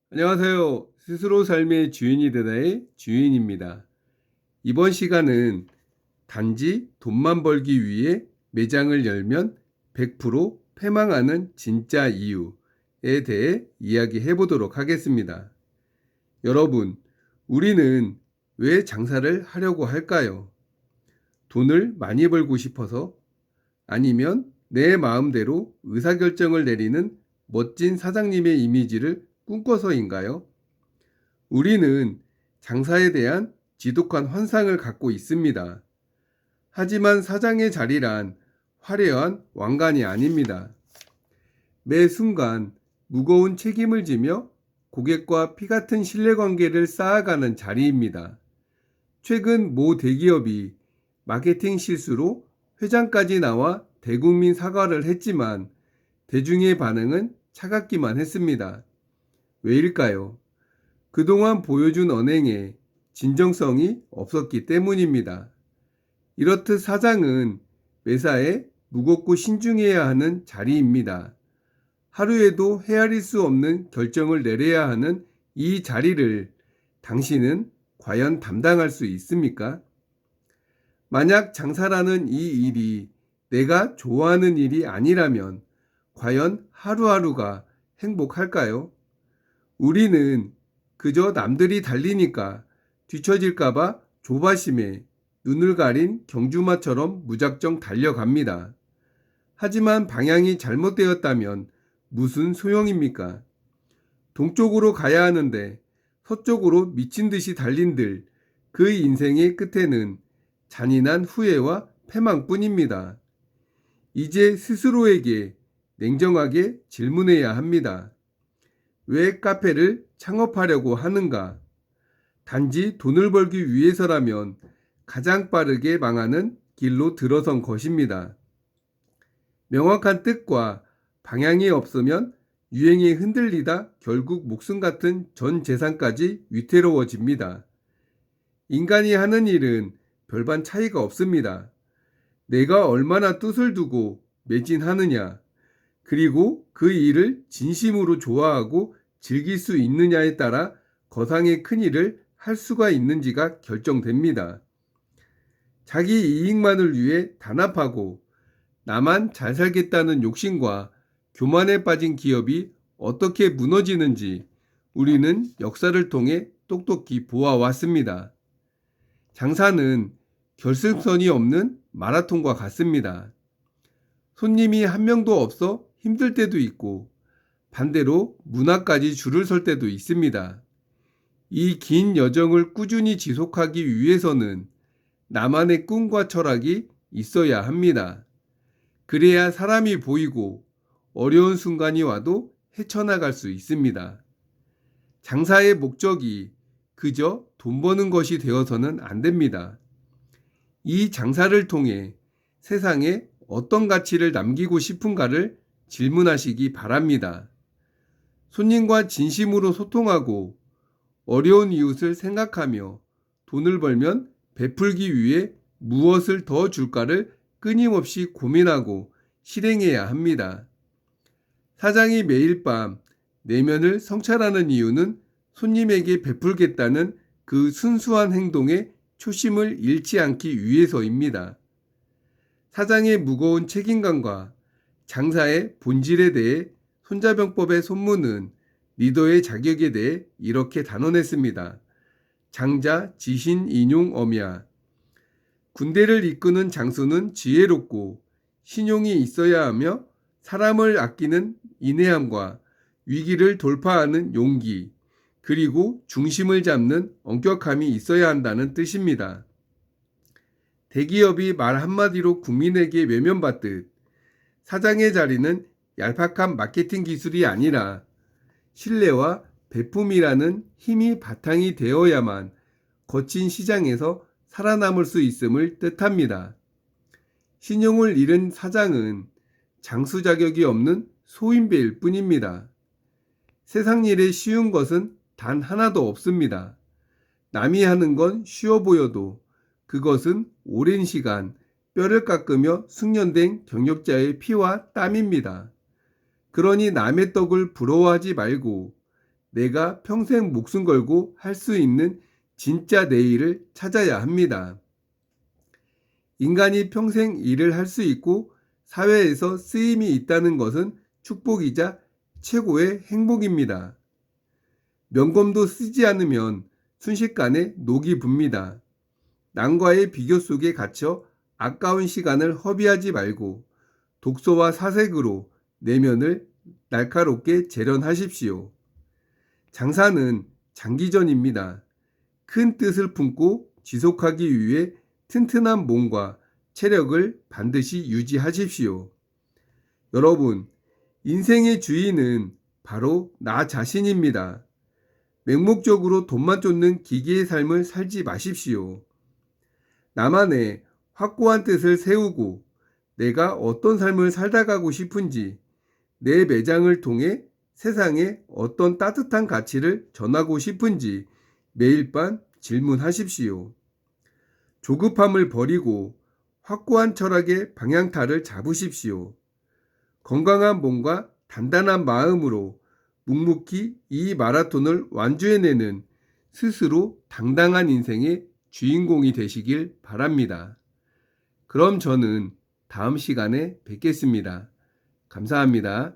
안녕하세요. 스스로 삶의 주인이 되다의 주인입니다. 이번 시간은 단지 돈만 벌기 위해 매장을 열면 100% 패망하는 진짜 이유에 대해 이야기해 보도록 하겠습니다. 여러분, 우리는 왜 장사를 하려고 할까요? 돈을 많이 벌고 싶어서? 아니면 내 마음대로 의사결정을 내리는 멋진 사장님의 이미지를 꿈꿔서인가요? 우리는 장사에 대한 지독한 환상을 갖고 있습니다. 하지만 사장의 자리란 화려한 왕관이 아닙니다. 매 순간 무거운 책임을 지며 고객과 피 같은 신뢰관계를 쌓아가는 자리입니다. 최근 모 대기업이 마케팅 실수로 회장까지 나와 대국민 사과를 했지만 대중의 반응은 차갑기만 했습니다. 왜일까요? 그동안 보여준 언행에 진정성이 없었기 때문입니다. 이렇듯 사장은 매사에 무겁고 신중해야 하는 자리입니다. 하루에도 헤아릴 수 없는 결정을 내려야 하는 이 자리를 당신은 과연 담당할 수 있습니까? 만약 장사라는 이 일이 내가 좋아하는 일이 아니라면 과연 하루하루가 행복할까요? 우리는 그저 남들이 달리니까 뒤처질까봐 조바심에 눈을 가린 경주마처럼 무작정 달려갑니다. 하지만 방향이 잘못되었다면 무슨 소용입니까? 동쪽으로 가야 하는데 서쪽으로 미친 듯이 달린들 그 인생의 끝에는 잔인한 후회와 패망뿐입니다. 이제 스스로에게 냉정하게 질문해야 합니다. 왜 카페를 창업하려고 하는가? 단지 돈을 벌기 위해서라면 가장 빠르게 망하는 길로 들어선 것입니다. 명확한 뜻과 방향이 없으면 유행에 흔들리다 결국 목숨 같은 전 재산까지 위태로워집니다. 인간이 하는 일은 별반 차이가 없습니다. 내가 얼마나 뜻을 두고 매진하느냐, 그리고 그 일을 진심으로 좋아하고 즐길 수 있느냐에 따라 거상의 큰 일을 할 수가 있는지가 결정됩니다. 자기 이익만을 위해 단합하고 나만 잘 살겠다는 욕심과 교만에 빠진 기업이 어떻게 무너지는지 우리는 역사를 통해 똑똑히 보아왔습니다. 장사는 결승선이 없는 마라톤과 같습니다. 손님이 한 명도 없어 힘들 때도 있고 반대로 문 앞까지 줄을 설 때도 있습니다. 이 긴 여정을 꾸준히 지속하기 위해서는 나만의 꿈과 철학이 있어야 합니다. 그래야 사람이 보이고 어려운 순간이 와도 헤쳐나갈 수 있습니다. 장사의 목적이 그저 돈 버는 것이 되어서는 안 됩니다. 이 장사를 통해 세상에 어떤 가치를 남기고 싶은가를 질문하시기 바랍니다. 손님과 진심으로 소통하고 어려운 이웃을 생각하며 돈을 벌면 베풀기 위해 무엇을 더 줄까를 끊임없이 고민하고 실행해야 합니다. 사장이 매일 밤 내면을 성찰하는 이유는 손님에게 베풀겠다는 그 순수한 행동에 초심을 잃지 않기 위해서입니다. 사장의 무거운 책임감과 장사의 본질에 대해 손자병법의 손문은 리더의 자격에 대해 이렇게 단언했습니다. 장자 지신 인용 엄야. 군대를 이끄는 장수는 지혜롭고 신용이 있어야 하며 사람을 아끼는 인내함과 위기를 돌파하는 용기, 그리고 중심을 잡는 엄격함이 있어야 한다는 뜻입니다. 대기업이 말 한마디로 국민에게 외면받듯 사장의 자리는 얄팍한 마케팅 기술이 아니라 신뢰와 배품이라는 힘이 바탕이 되어야만 거친 시장에서 살아남을 수 있음을 뜻합니다. 신용을 잃은 사장은 장수 자격이 없는 소인배일 뿐입니다. 세상 일에 쉬운 것은 단 하나도 없습니다. 남이 하는 건 쉬워 보여도 그것은 오랜 시간 뼈를 깎으며 숙련된 경력자의 피와 땀입니다. 그러니 남의 떡을 부러워하지 말고 내가 평생 목숨 걸고 할 수 있는 진짜 내일을 찾아야 합니다. 인간이 평생 일을 할 수 있고 사회에서 쓰임이 있다는 것은 축복이자 최고의 행복입니다. 명검도 쓰지 않으면 순식간에 녹이 붑니다. 남과의 비교 속에 갇혀 아까운 시간을 허비하지 말고 독서와 사색으로 내면을 날카롭게 재련하십시오. 장사는 장기전입니다. 큰 뜻을 품고 지속하기 위해 튼튼한 몸과 체력을 반드시 유지하십시오. 여러분, 인생의 주인은 바로 나 자신입니다. 맹목적으로 돈만 쫓는 기계의 삶을 살지 마십시오. 나만의 확고한 뜻을 세우고 내가 어떤 삶을 살다 가고 싶은지 내 매장을 통해 세상에 어떤 따뜻한 가치를 전하고 싶은지 매일 밤 질문하십시오. 조급함을 버리고 확고한 철학의 방향타를 잡으십시오. 건강한 몸과 단단한 마음으로 묵묵히 이 마라톤을 완주해내는 스스로 당당한 인생의 주인공이 되시길 바랍니다. 그럼 저는 다음 시간에 뵙겠습니다. 감사합니다.